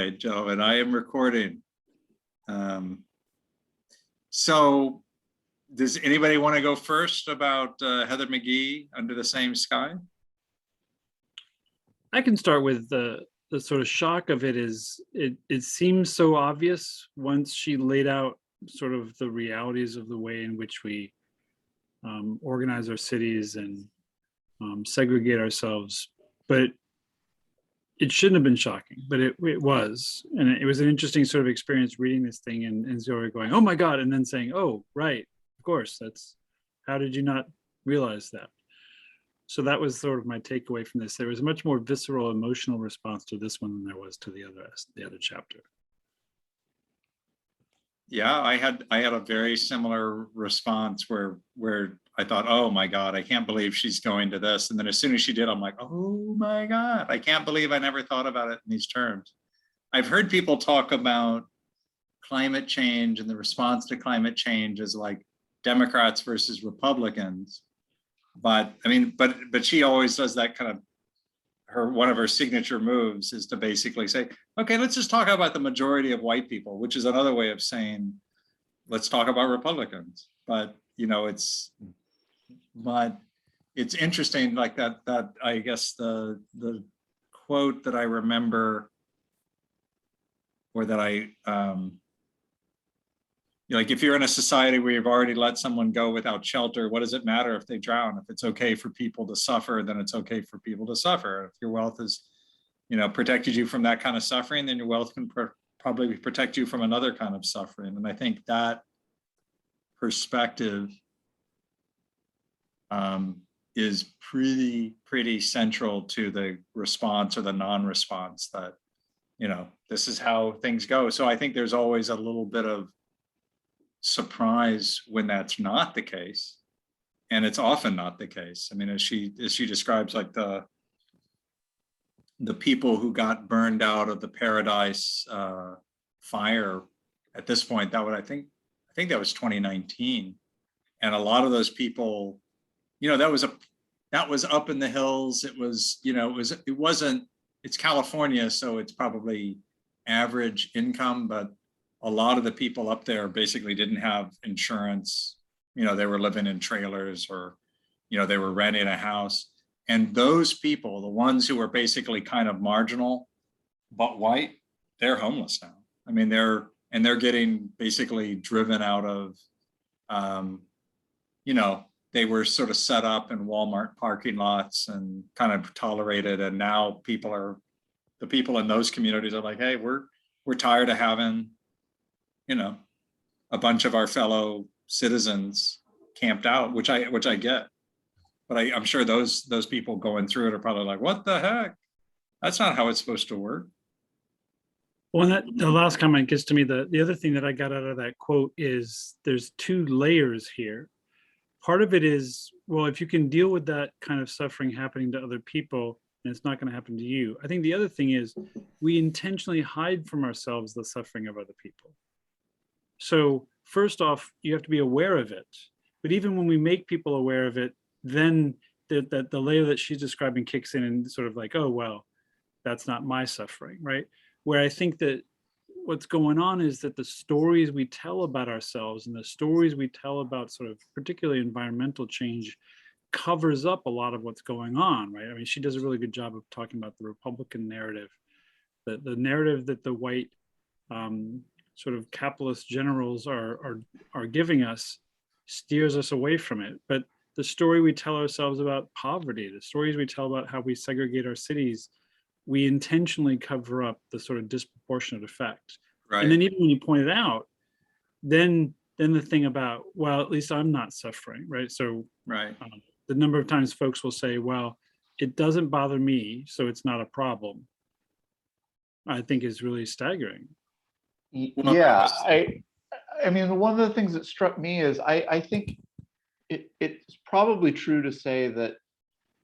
right, gentlemen, I am recording. So does anybody want to go first about Heather McGhee, Under the Same Sky? I can start with the sort of shock of it is it seems so obvious once she laid out sort of the realities of the way in which we organize our cities and segregate ourselves, but it shouldn't have been shocking, but it was. And it was an interesting sort of experience reading this thing and sort of going, oh my God, and then saying, oh, right, of course, that's, how did you not realize that? So that was sort of my takeaway from this. There was a much more visceral emotional response to this one than there was to the other chapter. Yeah, I had a very similar response where I thought, oh my God, I can't believe she's going to this. And then as soon as she did, I'm like, oh my God, I can't believe I never thought about it in these terms. I've heard people talk about climate change and the response to climate change as like Democrats versus Republicans. But I mean, but she always does that kind of, one of her signature moves is to basically say, okay, let's just talk about the majority of white people, which is another way of saying, let's talk about Republicans. But, you know, it's interesting, like that I guess the quote that I remember, or that I, like, if you're in a society where you've already let someone go without shelter, what does it matter if they drown? If it's okay for people to suffer, then it's okay for people to suffer. If your wealth is, you know, protected you from that kind of suffering, then your wealth can probably protect you from another kind of suffering. And I think that perspective is pretty central to the response or the non-response, that, you know, this is how things go. So I think there's always a little bit of surprise when that's not the case, and it's often not the case. I mean, as she describes, like the people who got burned out of the Paradise fire at this point, that would, I think that was 2019, and a lot of those people, you know, that was up in the hills. It was, you know, it's California, so it's probably average income, but a lot of the people up there basically didn't have insurance. You know, they were living in trailers, or, you know, they were renting a house. And those people, the ones who were basically kind of marginal but white, they're homeless now. I mean, they're getting basically driven out of, you know, they were sort of set up in Walmart parking lots and kind of tolerated. And now the people in those communities are like, hey, we're tired of having, you know, a bunch of our fellow citizens camped out, which I get, but I'm sure those people going through it are probably like, what the heck? That's not how it's supposed to work. Well, the last comment gets to me. The other thing that I got out of that quote is there's two layers here. Part of it is, well, if you can deal with that kind of suffering happening to other people, and it's not going to happen to you. I think the other thing is we intentionally hide from ourselves the suffering of other people. So first off, you have to be aware of it. But even when we make people aware of it, then the layer that she's describing kicks in and sort of like, oh, well, that's not my suffering, right? Where I think that what's going on is that the stories we tell about ourselves and the stories we tell about sort of particularly environmental change covers up a lot of what's going on, right? I mean, she does a really good job of talking about the Republican narrative, the narrative that the white sort of capitalist generals are giving us steers us away from it. But the story we tell ourselves about poverty, the stories we tell about how we segregate our cities, we intentionally cover up the sort of disproportionate effect. Right. And then even when you point it out, then the thing about, well, at least I'm not suffering, right? So right. The number of times folks will say, well, it doesn't bother me, so it's not a problem, I think is really staggering. Yeah, I mean, one of the things that struck me is I think it's probably true to say that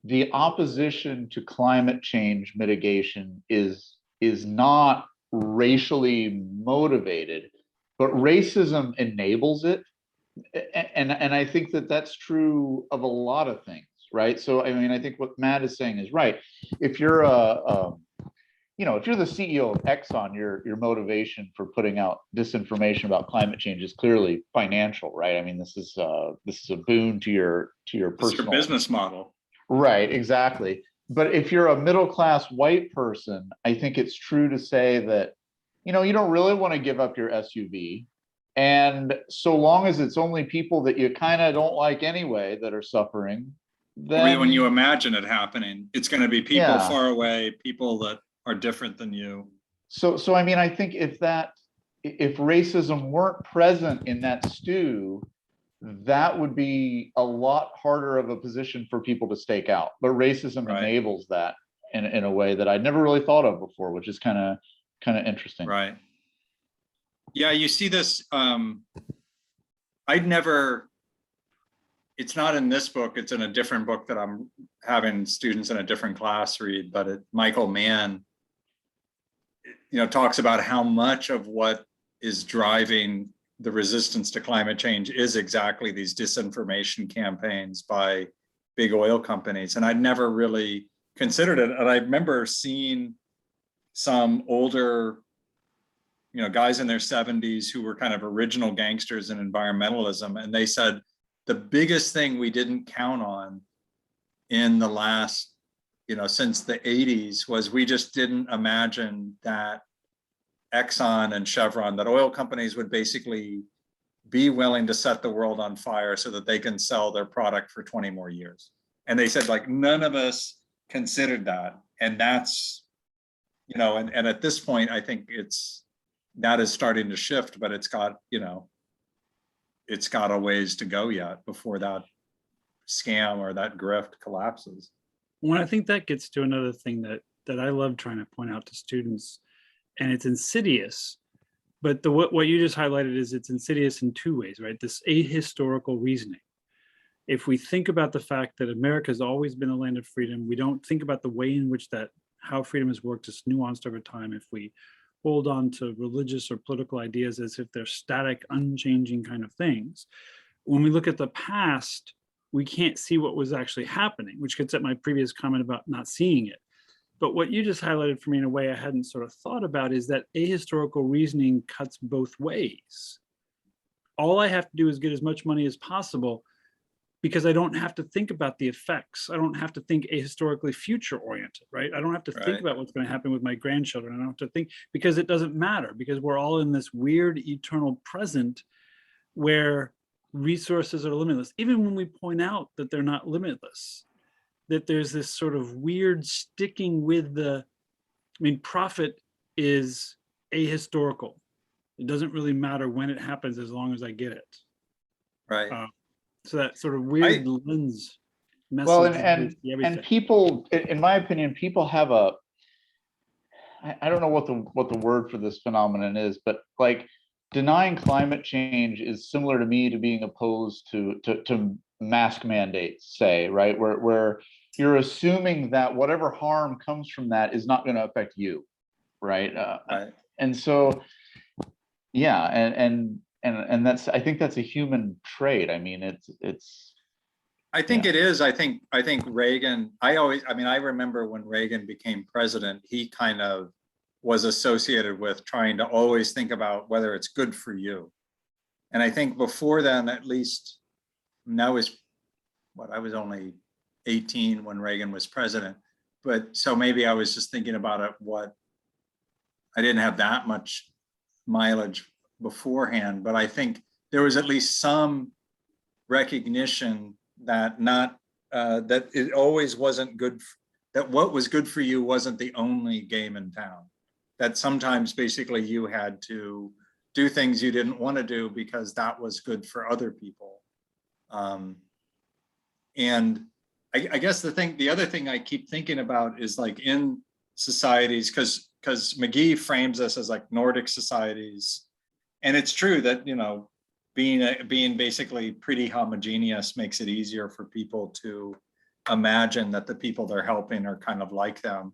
the opposition to climate change mitigation is not racially motivated, but racism enables it. And I think that that's true of a lot of things, right? So, I mean, I think what Matt is saying is right. If you're if you're the CEO of Exxon, your motivation for putting out disinformation about climate change is clearly financial, right? I mean, this is a boon to your It's your personal business model. Right, exactly. But if you're a middle class white person, I think it's true to say that, you don't really want to give up your SUV. And so long as it's only people that you kind of don't like anyway that are suffering, Or when you then imagine it happening, it's going to be people yeah. far away, people that are different than you. So I mean, I think if racism weren't present in that stew, that would be a lot harder of a position for people to stake out. But racism Right. enables that in a way that I'd never really thought of before, which is kind of interesting. Right. Yeah, you see this. It's not in this book, it's in a different book that I'm having students in a different class read, but Michael Mann, talks about how much of what is driving the resistance to climate change is exactly these disinformation campaigns by big oil companies. And I'd never really considered it. And I remember seeing some older, guys in their 70s who were kind of original gangsters in environmentalism. And they said, the biggest thing we didn't count on in the last, since the 80s was we just didn't imagine that Exxon and Chevron, that oil companies would basically be willing to set the world on fire so that they can sell their product for 20 more years. And they said, like, none of us considered that. And that's, and at this point, I think that is starting to shift, but it's got a ways to go yet before that scam or that grift collapses. Well, I think that gets to another thing that I love trying to point out to students, and it's insidious, but what you just highlighted is it's insidious in two ways, right? This ahistorical reasoning. If we think about the fact that America has always been a land of freedom, we don't think about the way in which how freedom has worked is nuanced over time. If we hold on to religious or political ideas as if they're static, unchanging kind of things, when we look at the past, we can't see what was actually happening, which gets at my previous comment about not seeing it. But what you just highlighted for me in a way I hadn't sort of thought about is that ahistorical reasoning cuts both ways. All I have to do is get as much money as possible because I don't have to think about the effects. I don't have to think ahistorically future oriented, right? I don't have to think about what's going to happen with my grandchildren. I don't have to think, because it doesn't matter, because we're all in this weird eternal present where resources are limitless. Even when we point out that they're not limitless, that there's this sort of weird sticking with profit is ahistorical. It doesn't really matter when it happens as long as I get it. Right. So that sort of weird lens message. Well, and people, in my opinion, people have I don't know what the word for this phenomenon is, but like denying climate change is similar to me to being opposed to mask mandates, say, right? Where you're assuming that whatever harm comes from that is not going to affect you, right? Right. And so, yeah, and that's, I think that's a human trait. I mean, it's. I think it is. I think Reagan, I remember when Reagan became president, he kind of was associated with trying to always think about whether it's good for you. And I think before then, at least, I was only 18 when Reagan was president. But so maybe I was just thinking about it, I didn't have that much mileage beforehand, but I think there was at least some recognition that that it always wasn't good, that what was good for you wasn't the only game in town, that sometimes basically you had to do things you didn't want to do because that was good for other people. And I guess the other thing I keep thinking about is like in societies, because McGhee frames us as like Nordic societies, and it's true that being basically pretty homogeneous makes it easier for people to imagine that the people they're helping are kind of like them.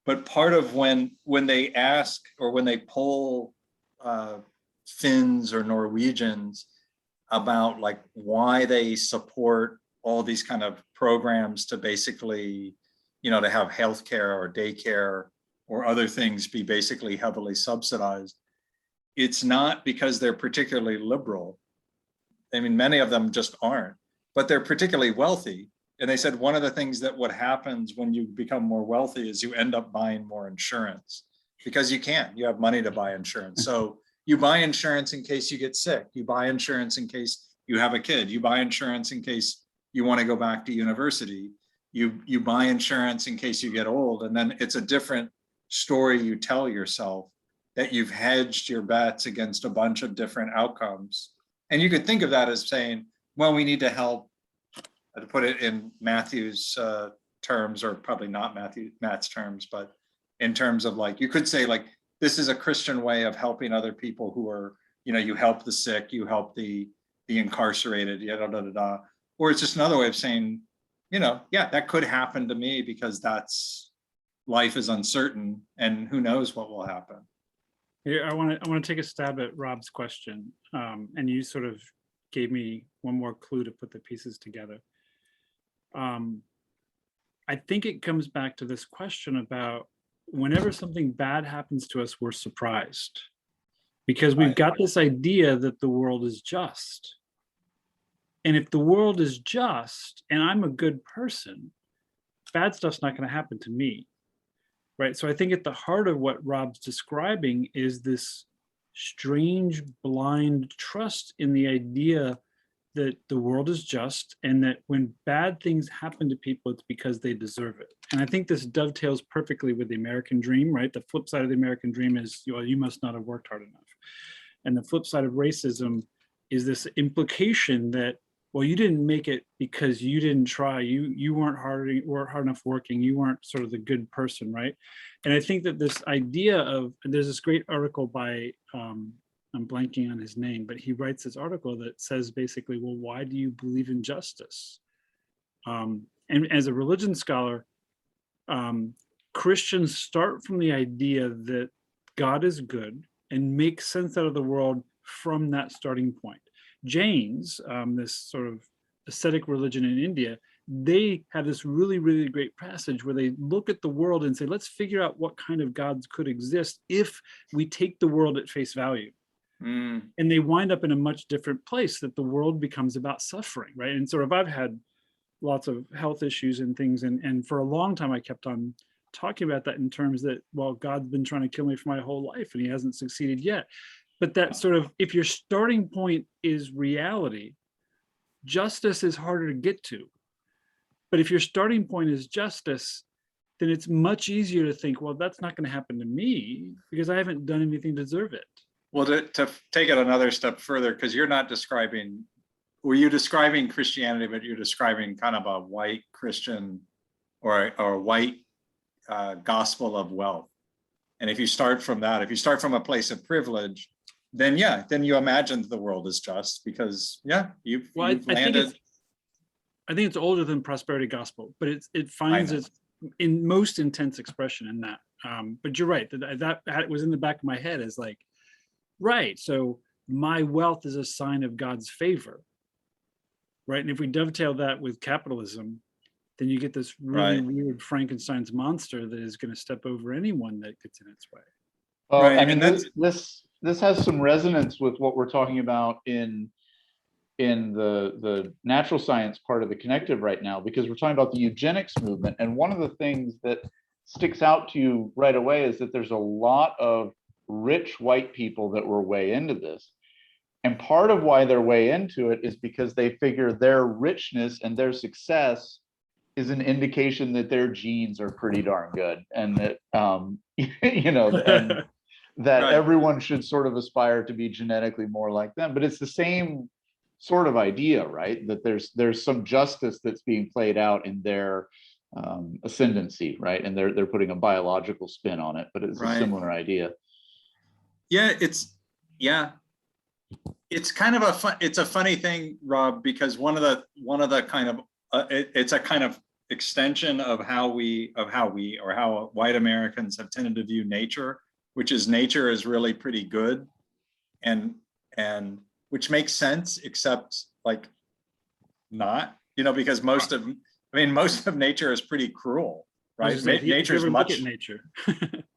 But part of when they ask or when they poll Finns or Norwegians about like why they support all these kind of programs to basically, to have healthcare or daycare or other things be basically heavily subsidized, it's not because they're particularly liberal. I mean, many of them just aren't, but they're particularly wealthy. And they said one of the things that what happens when you become more wealthy is you end up buying more insurance, because you have money to buy insurance. So you buy insurance in case you get sick. You buy insurance in case you have a kid. You buy insurance in case you want to go back to university. You buy insurance in case you get old. And then it's a different story you tell yourself, that you've hedged your bets against a bunch of different outcomes. And you could think of that as saying, well, we need to help, to put it in Matthew's terms, or probably not Matt's terms, but in terms of like, you could say like, this is a Christian way of helping other people who are, you help the sick, you help the incarcerated, or it's just another way of saying, yeah, that could happen to me because life is uncertain and who knows what will happen. Yeah, I want to take a stab at Rob's question, and you sort of gave me one more clue to put the pieces together. I think it comes back to this question about whenever something bad happens to us, we're surprised, because we've got this idea that the world is just. And if the world is just and I'm a good person, bad stuff's not going to happen to me. Right. So I think at the heart of what Rob's describing is this strange, blind trust in the idea that the world is just, and that when bad things happen to people, it's because they deserve it. And I think this dovetails perfectly with the American dream, right? The flip side of the American dream is, well, you must not have worked hard enough. And the flip side of racism is this implication that, well, you didn't make it because you didn't try. You weren't hard enough working. You weren't sort of the good person, right? And I think that this idea of, there's this great article by, I'm blanking on his name, but he writes this article that says basically, well, why do you believe in justice? And as a religion scholar, Christians start from the idea that God is good and make sense out of the world from that starting point. Jains, this sort of ascetic religion in India, they have this really, really great passage where they look at the world and say, let's figure out what kind of gods could exist if we take the world at face value. And they wind up in a much different place, that the world becomes about suffering, right? And sort of, I've had lots of health issues and things, and for a long time I kept on talking about that in terms that, well, God's been trying to kill me for my whole life and he hasn't succeeded yet. But that sort of, if your starting point is reality, justice is harder to get to. But if your starting point is justice, then it's much easier to think, well, that's not going to happen to me because I haven't done anything to deserve it. Well, to take it another step further, because you're not describing, were you describing Christianity, but you're describing kind of a white Christian or a white gospel of wealth. And if you start from that, if you start from a place of privilege, then you imagine the world is just because, you've landed. I think it's older than prosperity gospel, but it finds its in most intense expression in that. But you're right, that was in the back of my head as like, right, so my wealth is a sign of God's favor, right? And if we dovetail that with capitalism, then you get this really weird Frankenstein's monster that is going to step over anyone that gets in its way. I mean, this has some resonance with what we're talking about in the natural science part of the connective right now, because we're talking about the eugenics movement. And one of the things that sticks out to you right away is that there's a lot of rich white people that were way into this. And part of why they're way into it is because they figure their richness and their success is an indication that their genes are pretty darn good. And that, and that everyone should sort of aspire to be genetically more like them. But it's the same sort of idea, right? That there's some justice that's being played out in their ascendancy, right? And they're putting a biological spin on it, but it's a similar idea. It's kind of it's a funny thing, Rob, because one of the kind of it's a kind of extension of how white Americans have tended to view nature, which is nature is really pretty good, and which makes sense, except like not, because most of nature is pretty cruel. I was right? just saying, if you Nature's ever look at much, nature.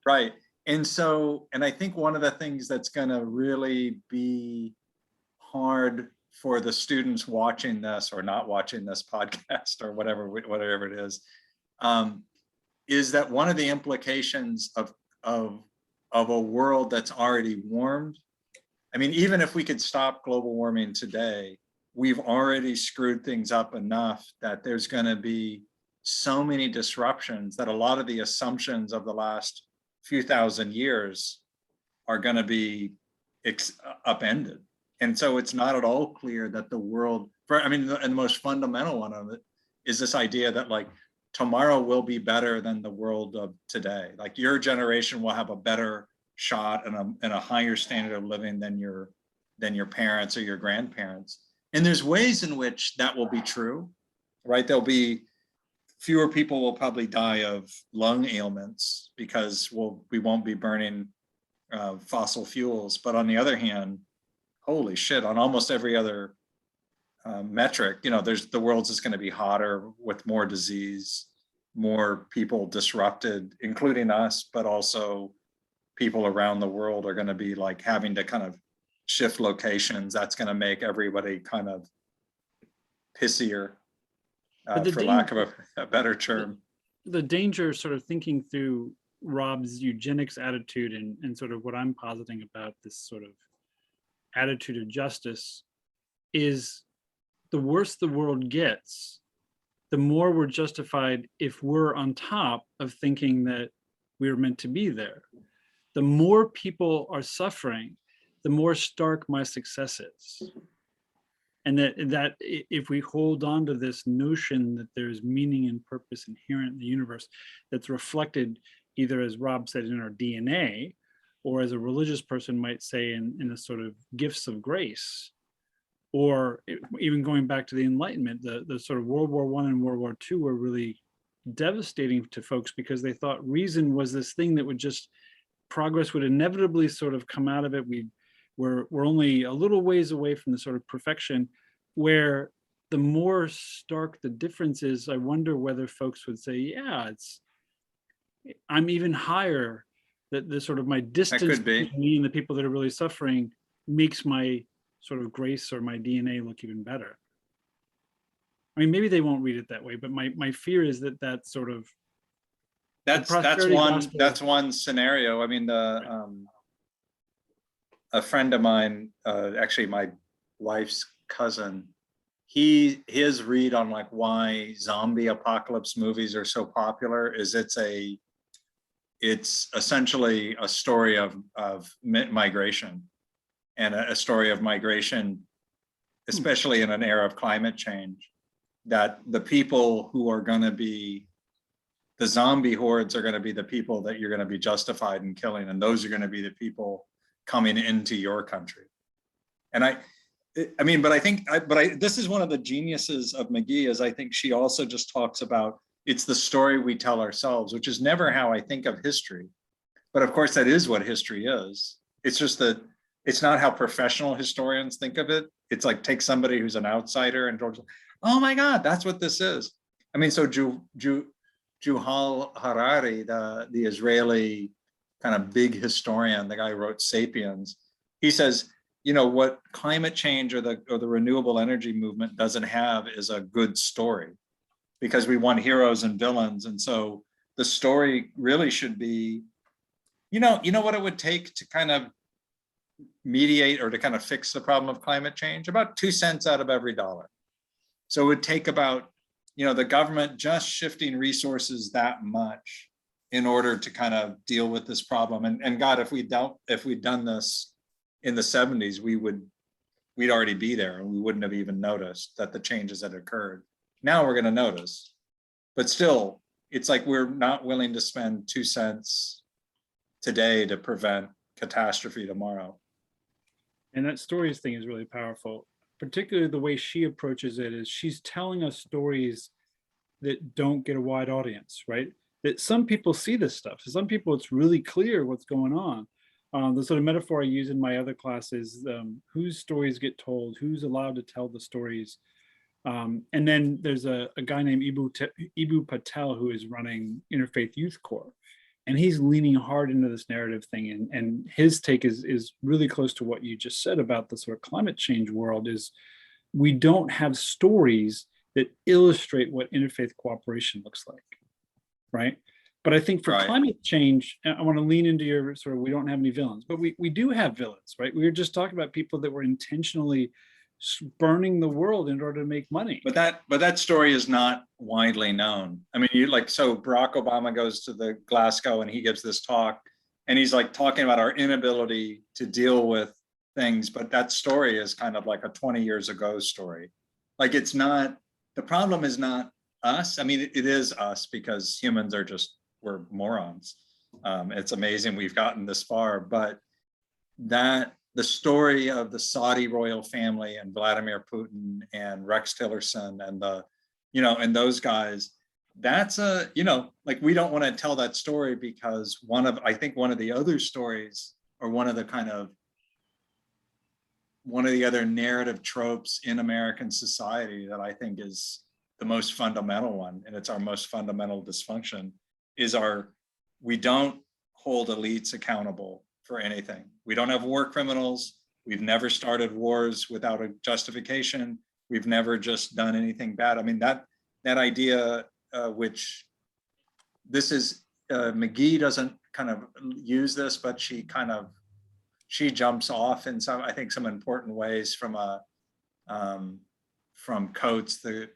right. And so, and I think one of the things that's going to really be hard for the students watching this or not watching this podcast or whatever it is that one of the implications of a world that's already warmed. I mean, even if we could stop global warming today, we've already screwed things up enough that there's going to be so many disruptions that a lot of the assumptions of the last few thousand years are going to be upended. And so it's not at all clear that the world, and the most fundamental one of it is this idea that like tomorrow will be better than the world of today. Like your generation will have a better shot and a higher standard of living than your parents or your grandparents. And there's ways in which that will be true, right? There'll be fewer people will probably die of lung ailments because we won't be burning fossil fuels. But on the other hand, holy shit, on almost every other metric, the world's just going to be hotter with more disease, more people disrupted, including us, but also people around the world are going to be like having to kind of shift locations. That's going to make everybody kind of pissier, for lack of a better term. The danger, sort of thinking through Rob's eugenics attitude and sort of what I'm positing about this sort of attitude of justice, is the worse the world gets, the more we're justified if we're on top of thinking that we were meant to be there. The more people are suffering, the more stark my success is. And that if we hold on to this notion that there's meaning and purpose inherent in the universe that's reflected either, as Rob said, in our DNA, or as a religious person might say, in a sort of gifts of grace, or even going back to the Enlightenment, the sort of World War I and World War II were really devastating to folks because they thought reason was this thing that would just, progress would inevitably sort of come out of it. We're only a little ways away from the sort of perfection, where the more stark the difference is, I wonder whether folks would say, yeah, I'm even higher, that the sort of my distance between me and the people that are really suffering makes my sort of grace or my DNA look even better. I mean, maybe they won't read it that way, but my fear is that sort of that's one scenario. I mean, a friend of mine, actually my wife's cousin, his read on like why zombie apocalypse movies are so popular is it's essentially a story of migration, and a story of migration, especially in an era of climate change, that the people who are going to be the zombie hordes are going to be the people that you're going to be justified in killing, and those are going to be the people coming into your country. And this is one of the geniuses of McGhee, is I think she also just talks about it's the story we tell ourselves, which is never how I think of history. But of course, that is what history is. It's just that it's not how professional historians think of it. It's like, take somebody who's an outsider and goes, oh my God, that's what this is. I mean, so Yuval Harari, the Israeli kind of big historian, the guy who wrote Sapiens, he says, what climate change or the renewable energy movement doesn't have is a good story, because we want heroes and villains. And so the story really should be, you know what it would take to kind of mediate or to kind of fix the problem of climate change? About 2 cents out of every dollar. So it would take about, the government just shifting resources that much in order to kind of deal with this problem. And God, if we'd done this in the 70s, we'd already be there, and we wouldn't have even noticed that the changes had occurred. Now we're going to notice, but still, it's like we're not willing to spend 2 cents today to prevent catastrophe tomorrow. And that stories thing is really powerful, particularly the way she approaches it is she's telling us stories that don't get a wide audience, right? That some people see this stuff. For some people, it's really clear what's going on. The sort of metaphor I use in my other classes, whose stories get told, who's allowed to tell the stories. And then there's a guy named Ibu Patel who is running Interfaith Youth Corps. And he's leaning hard into this narrative thing. And his take is really close to what you just said about the sort of climate change world is we don't have stories that illustrate what interfaith cooperation looks like, right? But I think for climate change, I want to lean into your sort of, we don't have any villains, but we do have villains, right? We were just talking about people that were intentionally burning the world in order to make money. But that story is not widely known. I mean, so Barack Obama goes to the Glasgow and he gives this talk and he's like talking about our inability to deal with things, but that story is kind of like a 20 years ago story. Like it's not, the problem is not us. I mean, it is us because humans are we're morons. It's amazing we've gotten this far, but the story of the Saudi royal family and Vladimir Putin and Rex Tillerson and and those guys, that's like we don't want to tell that story because I think one of the other stories or one of the other narrative tropes in American society that I think is the most fundamental one, and it's our most fundamental dysfunction, is we don't hold elites accountable for anything. We don't have war criminals. We've never started wars without a justification. We've never just done anything bad. I mean, that idea, which this is, McGhee doesn't kind of use this, but she jumps off in I think some important ways from Coates, the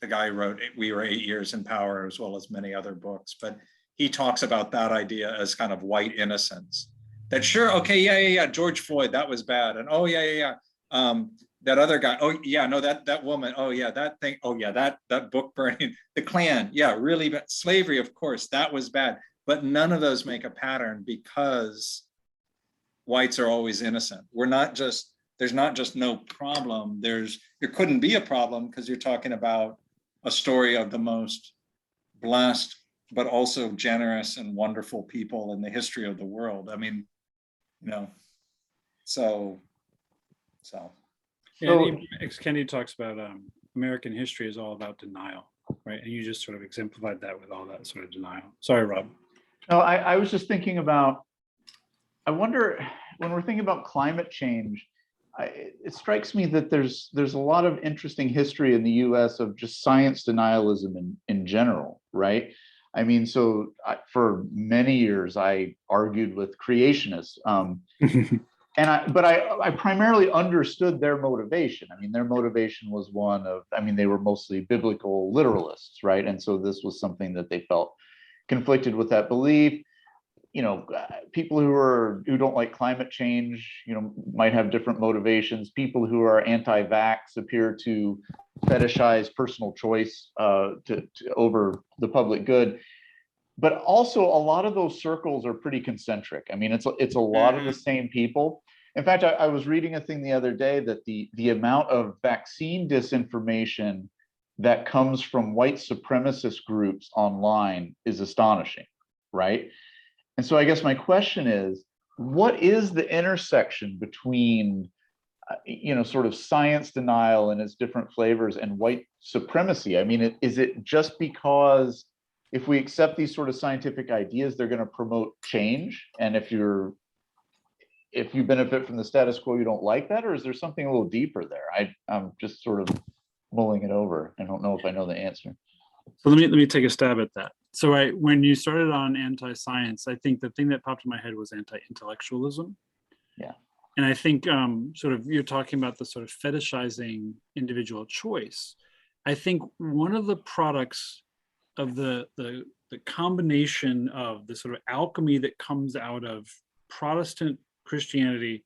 guy who wrote We Were 8 Years in Power, as well as many other books, but he talks about that idea as kind of white innocence. That sure, okay, yeah, George Floyd, that was bad, and oh yeah, that other guy, oh yeah, no, that woman, oh yeah, that thing, oh yeah, that book burning, the Klan, yeah, really bad. Slavery, of course, that was bad, but none of those make a pattern because whites are always innocent. There's not just no problem. There couldn't be a problem because you're talking about a story of the most blessed, but also generous and wonderful people in the history of the world. I mean, so. Yeah, Kennedy talks about American history is all about denial, right? And you just sort of exemplified that with all that sort of denial. Sorry, Rob. No, I was just thinking about, I wonder, when we're thinking about climate change, it strikes me that there's a lot of interesting history in the US of just science denialism in general, right? I mean, for many years, I argued with creationists. But I primarily understood their motivation. I mean, their motivation was one of, they were mostly biblical literalists, right? And so this was something that they felt conflicted with that belief. People who don't like climate change, might have different motivations. People who are anti-vax appear to fetishize personal choice over the public good. But also, a lot of those circles are pretty concentric. I mean, it's a lot of the same people. In fact, I was reading a thing the other day that the amount of vaccine disinformation that comes from white supremacist groups online is astonishing, right? And so I guess my question is, what is the intersection between, sort of science denial and its different flavors and white supremacy? I mean, is it just because if we accept these sort of scientific ideas, they're going to promote change? And if you benefit from the status quo, you don't like that? Or is there something a little deeper there? I'm just sort of mulling it over. I don't know if I know the answer. So let me take a stab at that. So when you started on anti-science, I think the thing that popped in my head was anti-intellectualism. Yeah. And I think sort of you're talking about the sort of fetishizing individual choice. I think one of the products of the combination of the sort of alchemy that comes out of Protestant Christianity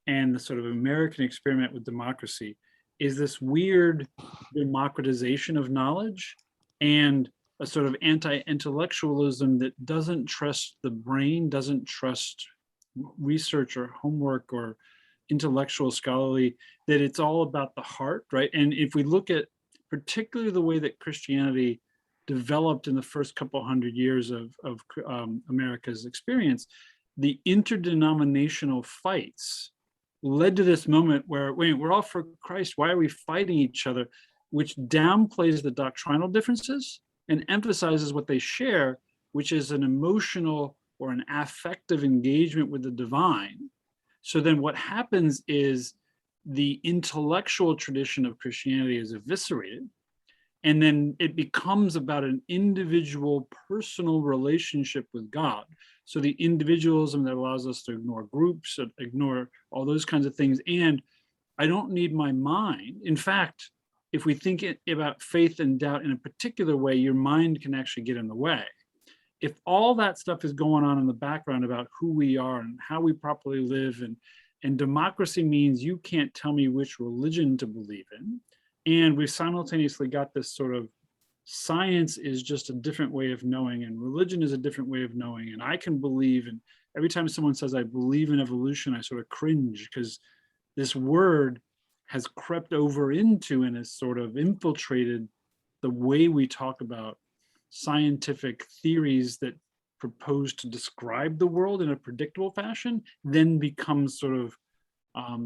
and the sort of American experiment with democracy is this weird democratization of knowledge and a sort of anti-intellectualism that doesn't trust the brain, doesn't trust research or homework or intellectual scholarly, that it's all about the heart, right? And if we look at particularly the way that Christianity developed in the first couple hundred years of America's experience, the interdenominational fights led to this moment where, wait, we're all for Christ, why are we fighting each other? Which downplays the doctrinal differences and emphasizes what they share, which is an emotional or an affective engagement with the divine. So then what happens is the intellectual tradition of Christianity is eviscerated. And then it becomes about an individual personal relationship with God. So the individualism that allows us to ignore groups, ignore all those kinds of things. And I don't need my mind. In fact, if we think about faith and doubt in a particular way, your mind can actually get in the way. If all that stuff is going on in the background about who we are and how we properly live, and democracy means you can't tell me which religion to believe in, and we've simultaneously got this sort of science is just a different way of knowing, and religion is a different way of knowing, and I can believe, and every time someone says I believe in evolution, I sort of cringe, because this word has crept over into and has sort of infiltrated the way we talk about scientific theories that propose to describe the world in a predictable fashion, then becomes sort of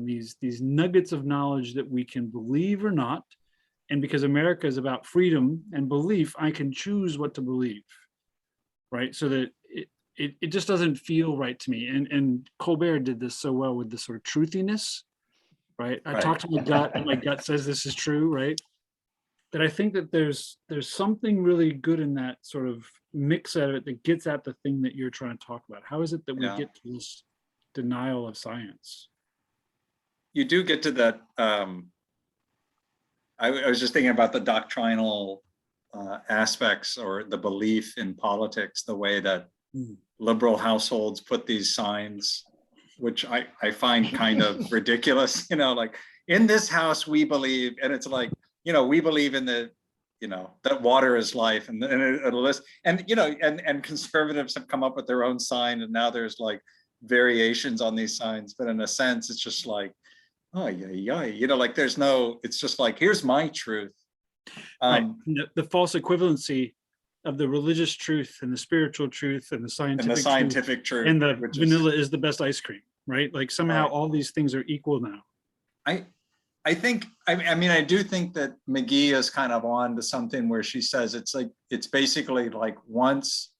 these nuggets of knowledge that we can believe or not. And because America is about freedom and belief, I can choose what to believe, right? So that it just doesn't feel right to me. And Colbert did this so well with the sort of truthiness, right? I talk to my gut, and my gut says this is true, right? That I think that there's something really good in that sort of mix of it that gets at the thing that you're trying to talk about. How is it that we get to this denial of science? You do get to that. I was just thinking about the doctrinal aspects, or the belief in politics, the way that liberal households put these signs, which I find kind of ridiculous, like, in this house, we believe, and it's like, we believe in the, that water is life, and a list, and, and conservatives have come up with their own sign, and now there's like variations on these signs, but in a sense, it's just like, oh yeah, like there's no, it's just like, here's my truth. Right. The false equivalency of the religious truth and the spiritual truth and the scientific truth, and the vanilla is the best ice cream, right? Like somehow all these things are equal now. I think, I mean, I do think that McGhee is kind of on to something where she says it's like, it's basically like once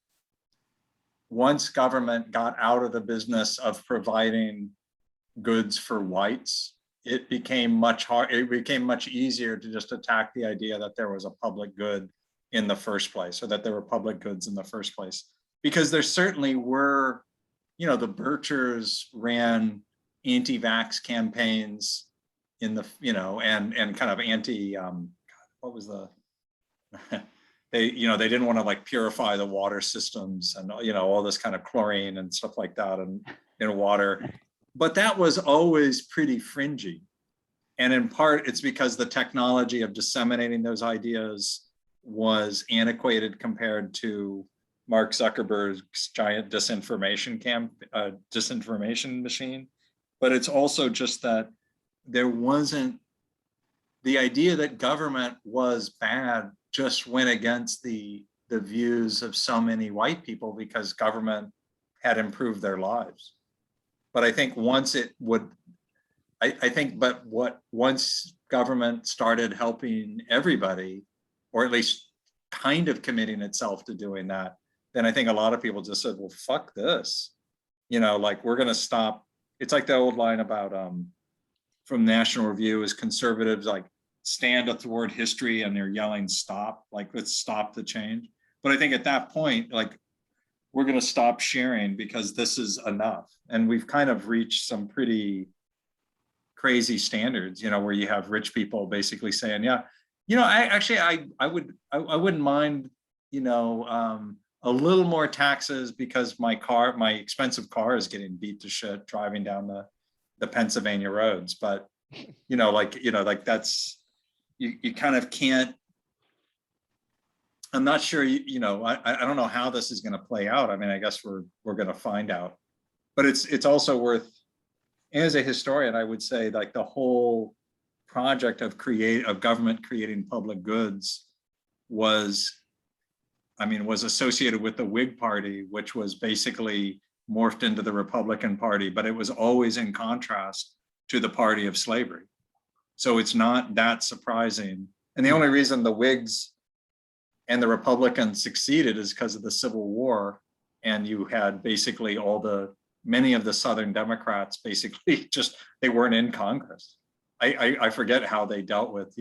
government got out of the business of providing goods for whites, it became much easier to just attack the idea that there was a public good in the first place, or that there were public goods in the first place. Because there certainly were, the Birchers ran anti-vax campaigns in the, and kind of anti, what was the, they didn't want to like purify the water systems, and, all this kind of chlorine and stuff like that in water. But that was always pretty fringy. And in part, it's because the technology of disseminating those ideas was antiquated compared to Mark Zuckerberg's giant disinformation machine. But it's also just that there wasn't, the idea that government was bad just went against the views of so many white people, because government had improved their lives. But I think once once government started helping everybody, or at least kind of committing itself to doing that, then I think a lot of people just said, well, fuck this. Like, we're going to stop. It's like the old line about, from National Review, is conservatives like stand athwart history and they're yelling, stop, like, let's stop the change. But I think at that point, like, we're going to stop sharing because this is enough. And we've kind of reached some pretty crazy standards, where you have rich people basically saying, yeah, I wouldn't mind, a little more taxes because my expensive car is getting beat to shit driving down the Pennsylvania roads. But, like that's, you kind of can't, I'm not sure, I don't know how this is going to play out. I mean, I guess we're going to find out, but it's also worth, as a historian, I would say, like, the whole project of government creating public goods was associated with the Whig Party, which was basically morphed into the Republican Party, but it was always in contrast to the party of slavery. So it's not that surprising. And the only reason the Whigs and the Republicans succeeded is because of the Civil War. And you had basically many of the Southern Democrats basically just, they weren't in Congress. I forget how they dealt with,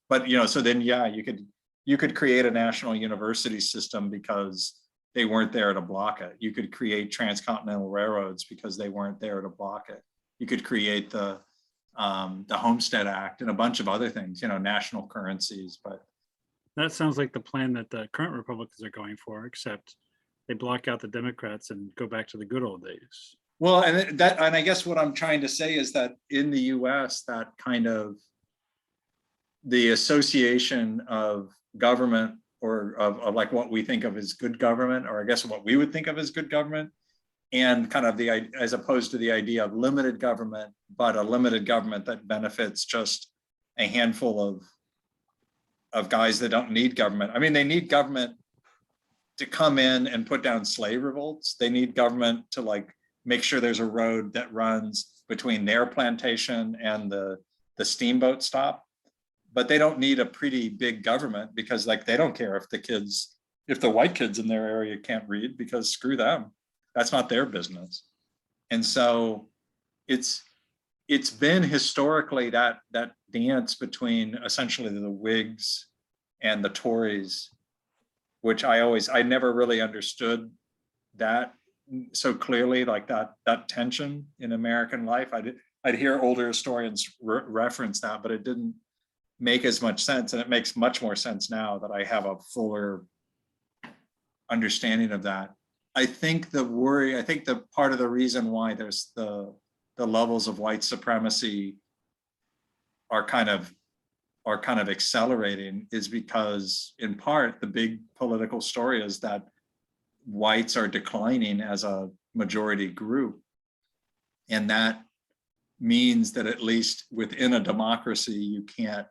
but, so then, yeah, you could create a national university system because they weren't there to block it. You could create transcontinental railroads because they weren't there to block it. You could create the Homestead Act and a bunch of other things, national currencies, but. That sounds like the plan that the current Republicans are going for, except they block out the Democrats and go back to the good old days. Well, and I guess what I'm trying to say is that in the US, that kind of the association of government or of like what we think of as good government, or I guess what we would think of as good government, and kind of as opposed to the idea of limited government, but a limited government that benefits just a handful of guys that don't need government. I mean, they need government to come in and put down slave revolts. They need government to like make sure there's a road that runs between their plantation and the steamboat stop. But they don't need a pretty big government because like they don't care if the white kids in their area can't read, because screw them. That's not their business. And so it's been historically that dance between essentially the Whigs and the Tories, which I never really understood that so clearly, like that tension in American life. I'd hear older historians reference that, but it didn't make as much sense. And it makes much more sense now that I have a fuller understanding of that. I think the part of the reason why there's the levels of white supremacy are kind of accelerating is because, in part, the big political story is that whites are declining as a majority group. And that means that at least within a democracy, you can't,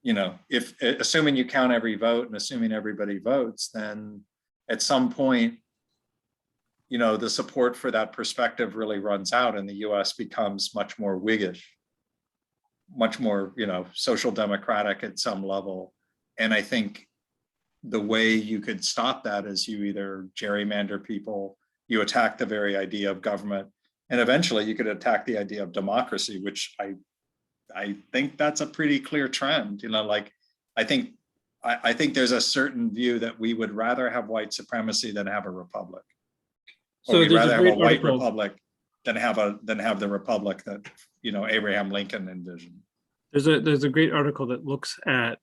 if assuming you count every vote and assuming everybody votes, then at some point, the support for that perspective really runs out and the US becomes much more Whiggish, much more, social democratic at some level. And I think the way you could stop that is you either gerrymander people, you attack the very idea of government, and eventually you could attack the idea of democracy, which I think that's a pretty clear trend. I think there's a certain view that we would rather have white supremacy than have a republic. Or we'd rather have a white republic than have the republic that Abraham Lincoln envisioned. There's a great article that looks at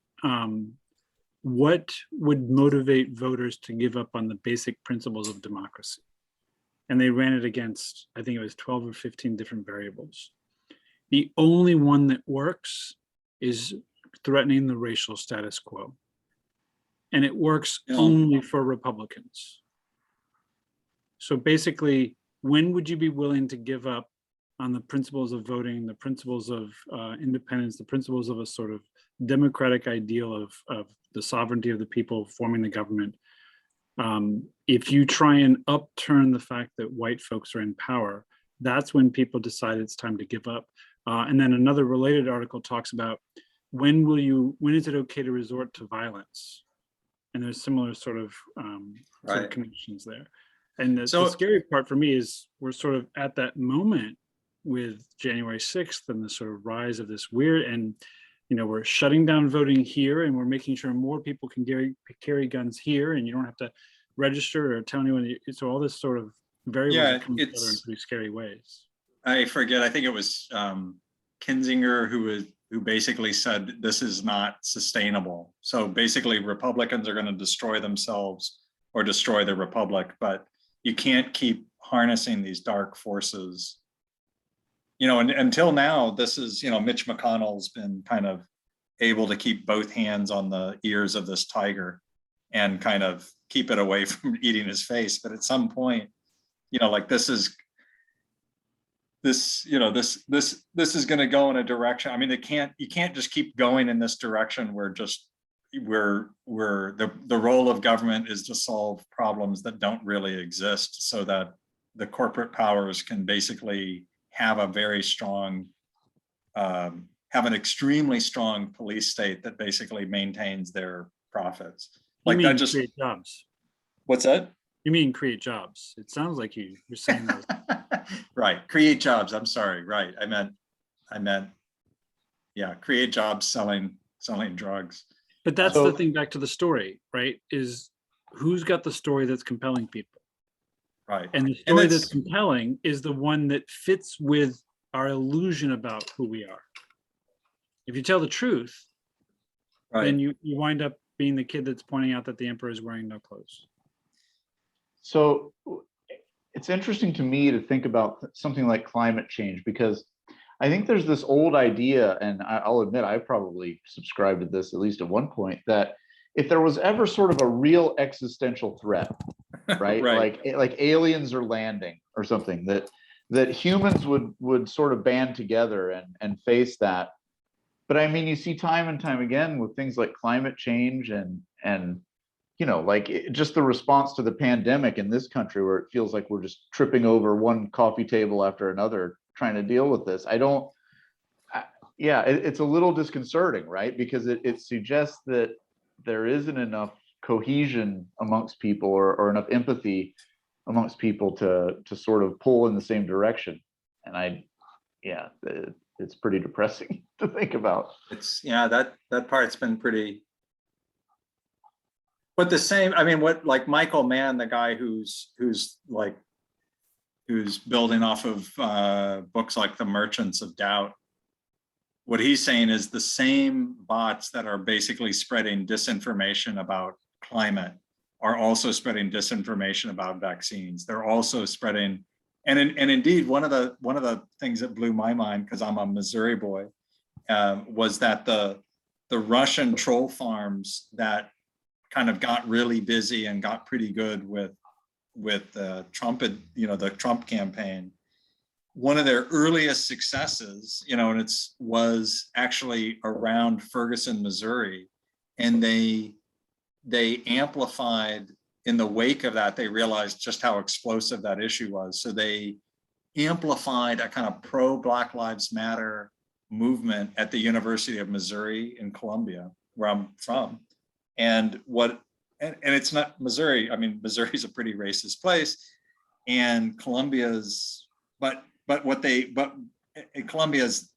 what would motivate voters to give up on the basic principles of democracy. And they ran it against, I think it was 12 or 15 different variables. The only one that works is threatening the racial status quo. And it works only for Republicans. So basically, when would you be willing to give up on the principles of voting, the principles of independence, the principles of a sort of democratic ideal of the sovereignty of the people forming the government? If you try and upturn the fact that white folks are in power, that's when people decide it's time to give up. And then another related article talks about when is it okay to resort to violence? And there's similar sort of connections there. And the scary part for me is we're sort of at that moment with January 6th and the sort of rise of this weird, and we're shutting down voting here, and we're making sure more people can carry guns here, and you don't have to register or tell anyone. So all this sort of variables come together in pretty scary ways. I forget. I think it was Kinzinger who basically said this is not sustainable. So basically, Republicans are going to destroy themselves or destroy the republic, but you can't keep harnessing these dark forces. And until now, this is, Mitch McConnell's been kind of able to keep both hands on the ears of this tiger and kind of keep it away from eating his face. But at some point, this is going to go in a direction. I mean, you can't just keep going in this direction where the role of government is to solve problems that don't really exist, so that the corporate powers can basically have a very strong, have an extremely strong police state that basically maintains their profits. You Like mean that just, create jobs? what's that? You mean create jobs? It sounds like you're saying that. Right, create jobs, I'm sorry, right, I meant, yeah, create jobs selling drugs. But that's So- the thing, back to the story, right? Is who's got the story that's compelling people? Right. And the story that's- that's compelling is the one that fits with our illusion about who we are. If you tell the truth, then Right, you wind up being the kid that's pointing out that the emperor is wearing no clothes. So it's interesting to me to think about something like climate change, because I think there's this old idea, and I'll admit I probably subscribed to this at least at one point, that if there was ever sort of a real existential threat, right? Right. Like aliens are landing or something, that humans would sort of band together and face that. But I mean, you see time and time again with things like climate change and like just the response to the pandemic in this country, where it feels like we're just tripping over one coffee table after another trying to deal with this. It's a little disconcerting, right? Because it suggests that there isn't enough cohesion amongst people, or enough empathy amongst people to sort of pull in the same direction. And it's pretty depressing to think about. It's, yeah, that part's been pretty. But the same, I mean, what, like Michael Mann, the guy who's building off of books like The Merchants of Doubt, what he's saying is the same bots that are basically spreading disinformation about climate are also spreading disinformation about vaccines. They're also spreading, and indeed, one of the things that blew my mind, because I'm a Missouri boy, was that the Russian troll farms that kind of got really busy and got pretty good with Trump, the Trump campaign. One of their earliest successes, and was actually around Ferguson, Missouri, and they amplified, in the wake of that, they realized just how explosive that issue was. So they amplified a kind of pro-Black Lives Matter movement at the University of Missouri in Columbia, where I'm from. And it's not Missouri. I mean, Missouri's a pretty racist place, and Columbia's Columbia's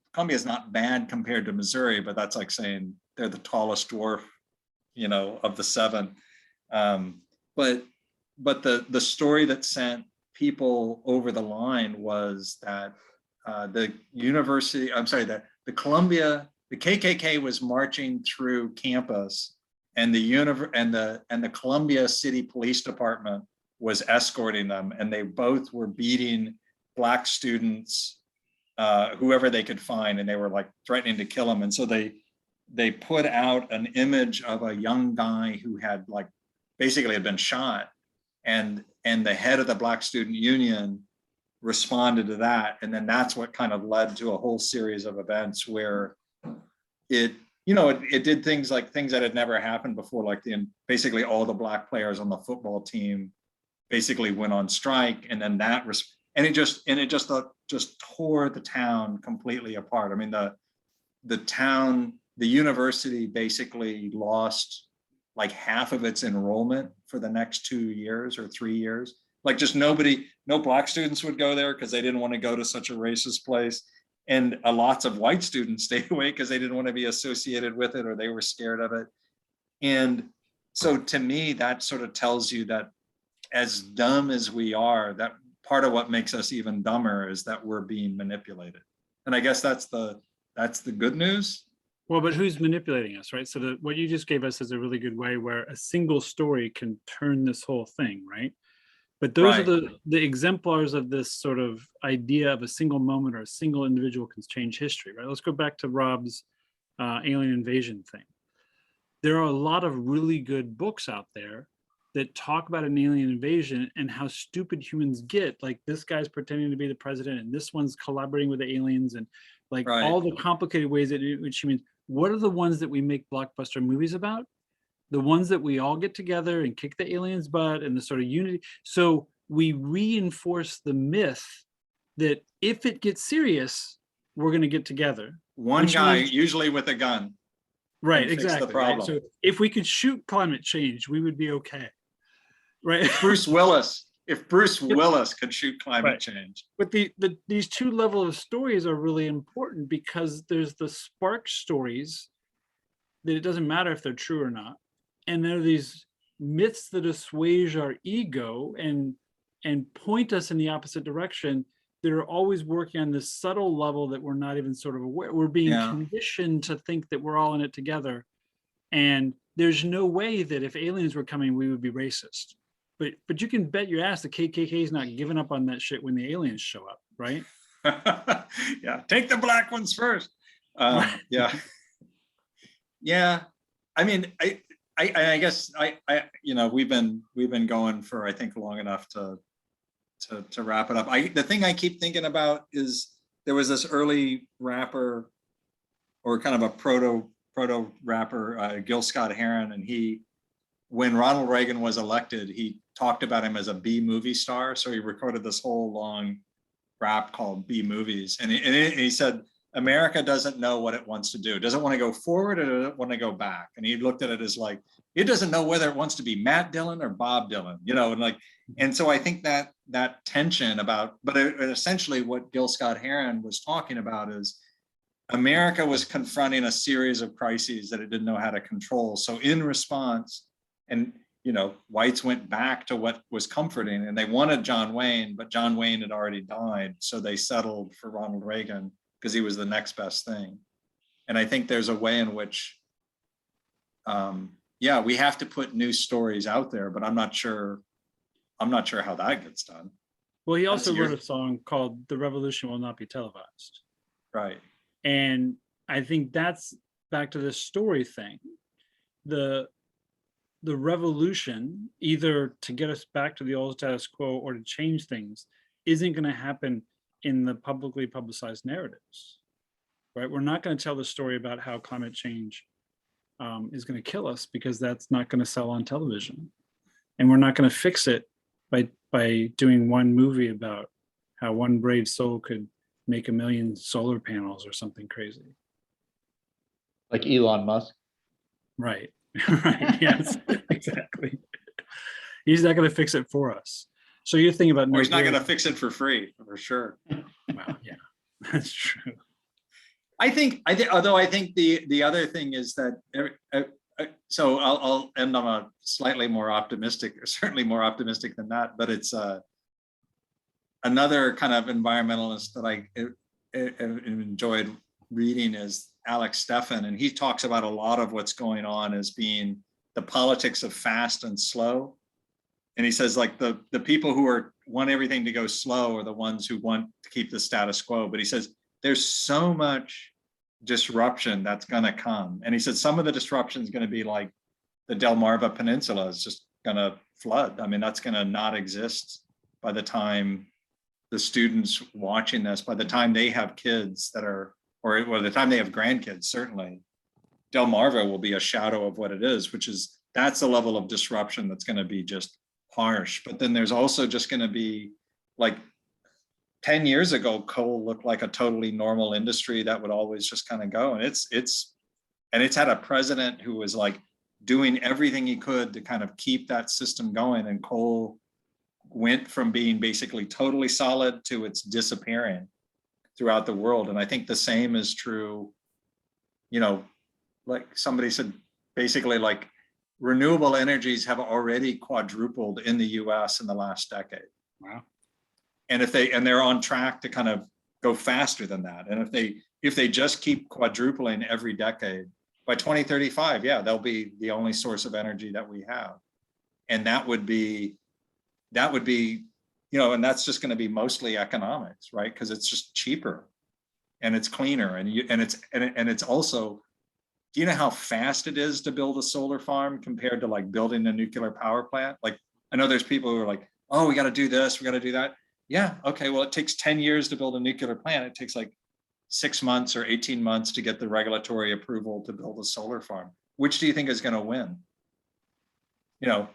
not bad compared to Missouri, but that's like saying they're the tallest dwarf, of the seven. But the story that sent people over the line was that the KKK was marching through campus, and the Columbia City Police Department was escorting them, and they both were beating Black students, whoever they could find, and they were like threatening to kill them. And so they put out an image of a young guy who had basically had been shot, and the head of the Black Student Union responded to that, and then that's what kind of led to a whole series of events where it did things that had never happened before, like basically all the Black players on the football team basically went on strike, and then it just tore the town completely apart. I mean, the university basically lost like half of its enrollment for the next 2 years or 3 years. Like, just no Black students would go there because they didn't want to go to such a racist place. And lots of white students stayed away because they didn't want to be associated with it, or they were scared of it. And so to me, that sort of tells you that as dumb as we are, that part of what makes us even dumber is that we're being manipulated. And I guess that's the good news. Well, but who's manipulating us, right? So what you just gave us is a really good way where a single story can turn this whole thing, right? But those Right. are the exemplars of this sort of idea of a single moment or a single individual can change history, right? Let's go back to Rob's alien invasion thing. There are a lot of really good books out there that talk about an alien invasion and how stupid humans get. Like, this guy's pretending to be the president, and this one's collaborating with the aliens, and like Right. all the complicated ways in which humans. What are the ones that we make blockbuster movies about? The ones that we all get together and kick the aliens' butt and the sort of unity. So we reinforce the myth that if it gets serious, we're going to get together. One Which guy, means- usually with a gun. Right, and fix the exactly. Right? problem. So if we could shoot climate change, we would be okay. Right. If Bruce Willis could shoot climate Right. change. But these two levels of stories are really important because there's the spark stories that it doesn't matter if they're true or not. And there are these myths that assuage our ego and point us in the opposite direction that are always working on this subtle level that we're not even sort of aware. We're being Yeah. conditioned to think that we're all in it together. And there's no way that if aliens were coming, we would be racist. But you can bet your ass the KKK is not giving up on that shit when the aliens show up, right? Yeah, take the black ones first. Yeah. Yeah. I mean, I guess we've been going for, I think, long enough to wrap it up. The thing I keep thinking about is there was this early rapper, or kind of a proto rapper, Gil Scott-Heron, and when Ronald Reagan was elected, he talked about him as a B movie star. So he recorded this whole long rap called B Movies, and he said, America doesn't know what it wants to do. It doesn't want to go forward, or doesn't want to go back. And he looked at it as like, it doesn't know whether it wants to be Matt Dillon or Bob Dylan, and so I think that tension but essentially what Gil Scott-Heron was talking about is America was confronting a series of crises that it didn't know how to control. So in response, and whites went back to what was comforting, and they wanted John Wayne, but John Wayne had already died. So they settled for Ronald Reagan because he was the next best thing. And I think there's a way in which, we have to put new stories out there, but I'm not sure how that gets done. Well, he also wrote a song called "The Revolution Will Not Be Televised." Right. And I think that's back to this story thing. The revolution, either to get us back to the old status quo or to change things, isn't going to happen in the publicly publicized narratives, right? We're not going to tell the story about how climate change is going to kill us, because that's not going to sell on television. And we're not going to fix it by doing one movie about how one brave soul could make 1 million solar panels or something crazy. Like Elon Musk. Right. Right. Yes, exactly. He's not going to fix it for us. So you're thinking about, or he's not going to fix it for free, for sure. Well, yeah, that's true. Although I think the other thing is that, so I'll end on a slightly more optimistic, or certainly more optimistic than that, but it's another kind of environmentalist that I enjoyed reading is Alex Steffen, and he talks about a lot of what's going on as being the politics of fast and slow. And he says, like, the people who want everything to go slow are the ones who want to keep the status quo. But he says there's so much disruption that's going to come. And he said some of the disruption is going to be like the Delmarva Peninsula is just going to flood. I mean, that's going to not exist by the time the students watching this, by the time they have kids that are, or by the time they have grandkids, certainly, Delmarva will be a shadow of what it is, that's a level of disruption that's going to be just harsh. But then there's also just going to be, like, 10 years ago, coal looked like a totally normal industry that would always just kind of go. And it's had a president who was like doing everything he could to kind of keep that system going. And coal went from being basically totally solid to its disappearing throughout the world. And I think the same is true, like somebody said, basically, like, renewable energies have already quadrupled in the US in the last decade. Wow. And they're on track to kind of go faster than that. And if they just keep quadrupling every decade, by 2035, they'll be the only source of energy that we have. And that would be, and that's just going to be mostly economics, right? Because it's just cheaper and it's cleaner. And it's also, do you know how fast it is to build a solar farm compared to, like, building a nuclear power plant? Like, I know there's people who are like, oh, we got to do this, we got to do that. Yeah, okay, well, it takes 10 years to build a nuclear plant. It takes like 6 months or 18 months to get the regulatory approval to build a solar farm. Which do you think is going to win?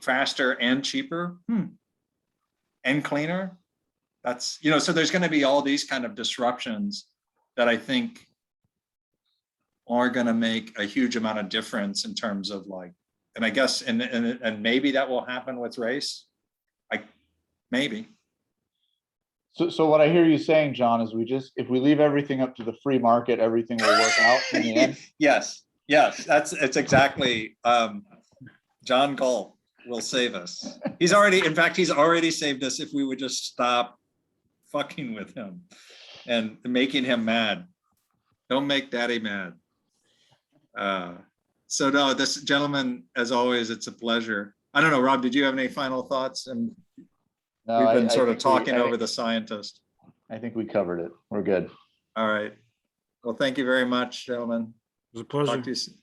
Faster and cheaper? And cleaner? That's, so there's going to be all these kind of disruptions that I think are going to make a huge amount of difference in terms of like, and I guess, and maybe that will happen with race. Maybe. So what I hear you saying, John, is if we leave everything up to the free market, everything will work out in the end. Yes, it's exactly, John Galt will save us. He's already saved us if we would just stop fucking with him and making him mad. Don't make daddy mad. So no, this gentleman, as always, it's a pleasure. I don't know, Rob, did you have any final thoughts? And No, we've been I sort of think talking over the scientist. I think we covered it. We're good. All right. Well, thank you very much, gentlemen. It was a pleasure. Talk to you soon.